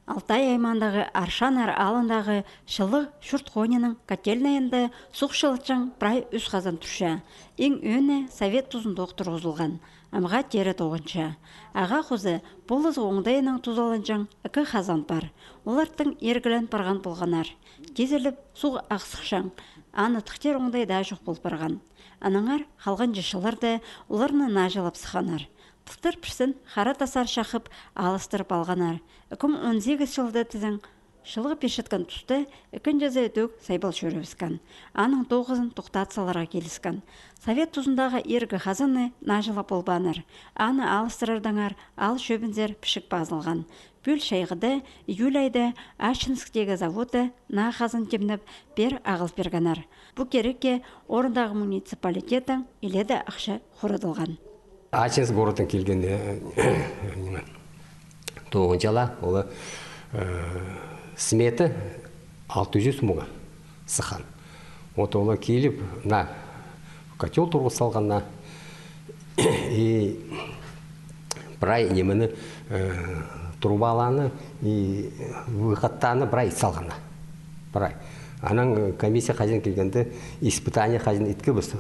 Алтай аймандағы Аршанар алындағы шылы шүртқонының котельныйында сұқшылытшың прай үз қазан тұрша. Ең өне совет тұзын доқтыр ұзылған. Амға тері тоғынша. Аға құзы болыз оңдайының тұзалыншың үкі қазан бар. Олардың ергілін парған болғанар. Кезіліп суғы ақсықшың. Аны тұқтер оңдайда жоқ бол барған. Аныңар қалған жышыларды оларны нажылап сықанар. Тұқтыр пірсін қара тасар шақып алыстырып алғанар. 2018 жылда тізің шылғы пешеткен тұсты үкін жазы өтөк сайбал шөревіскен. Аның 9-ын тоқтатсаларға келіскен. Совет тұзындағы ергі қазаны нажылап болбаныр. Аны алыстырырдыңар ал шөбінзер пішік базылған. Бүл шайғыды, июль айды Ащинскдегі заводы на қазын темніп бер ағыл бергенар. Бұ керекке орындағы муниципалитеттің иледі ақша құрыдылған. Ачинск городын келгенде 9 жала олы сметі 600 мұға сыхан. Вот олы келіп на котел тұрғы салғанна и брай немені трубаланы и выходтаны брай салғанна. Брай. Анан комиссия қажын келгенде испытание қажын еткі біз.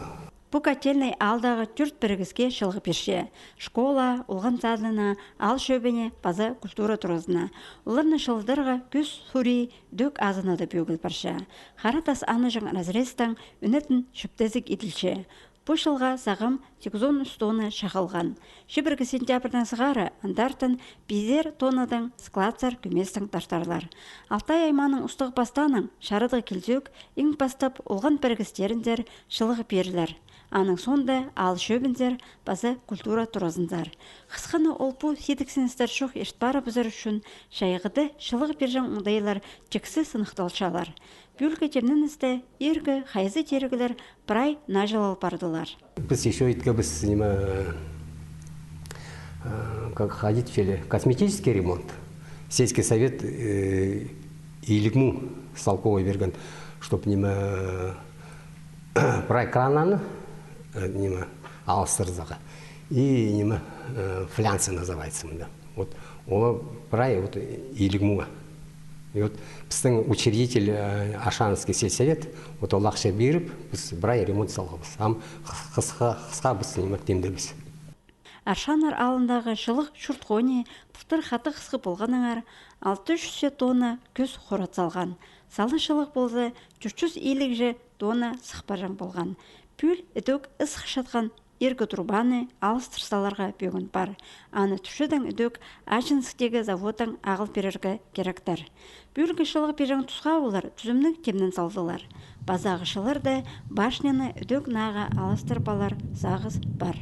Бұ котельный алдағы түрт бірігізге шылғы перше. Школа, ұлған садына, ал шөбіне, база культура тұрызына. Оларны шылдырға күз сури дөк азына да бөгіл парша. Харатас аныжың разрестің үнетін шөптезік етілші. Бұ шылға сағым 813 тонны шақылған. Шыбіргі сентябрдан сығары андартын безер тоннадан складсар күместің таштарлар. Алтай айманың ұстығы бастаның шарыдығы келзек, ең бастап олған біргістеріндер шылығы берілер. Аның сонда ал шөбінзер базы культура тұрызынзар. Қысқаны ол бұ сетіксіністер шоқ ештбары бұзыр үшін шайғыды шылығы бержан ұңдайлар жіксі сынықталшалар. Бүлгі темнінізді ергі қайзы терігілер бірай нажалал бардылар. Біз еще еткі біз как ходить в косметический ремонт. Сельский совет илігму салковой берген, чтоб бірай крананы алыстырзаға. И флянцы называется. Вот ол бірай илігмуға. И вот біздің учредитель Ашановский сельсовет, вот ол ақша беріп, біз бірай ремонт салғабыз. Қысқа біз темдебіз. Аршанар алындағы шылық шүртқоне тұқтыр қаты қысқы болғаныңар 600 тонна көз қорат салған. Салы шылық болзы 450 тонна сықпаржан болған. Пүл үдік іс қышатқан ергі тұрбаны алыстырсаларға бөгін бар. Аны түшідің үдік Ачинскдегі заводың ағыл берергі керектер. Бүлгі шылық берген тұсқа олар түзімнің темнін салдылар. Базағы шылырды башняны үдік наға алыстырбалар зағыз бар.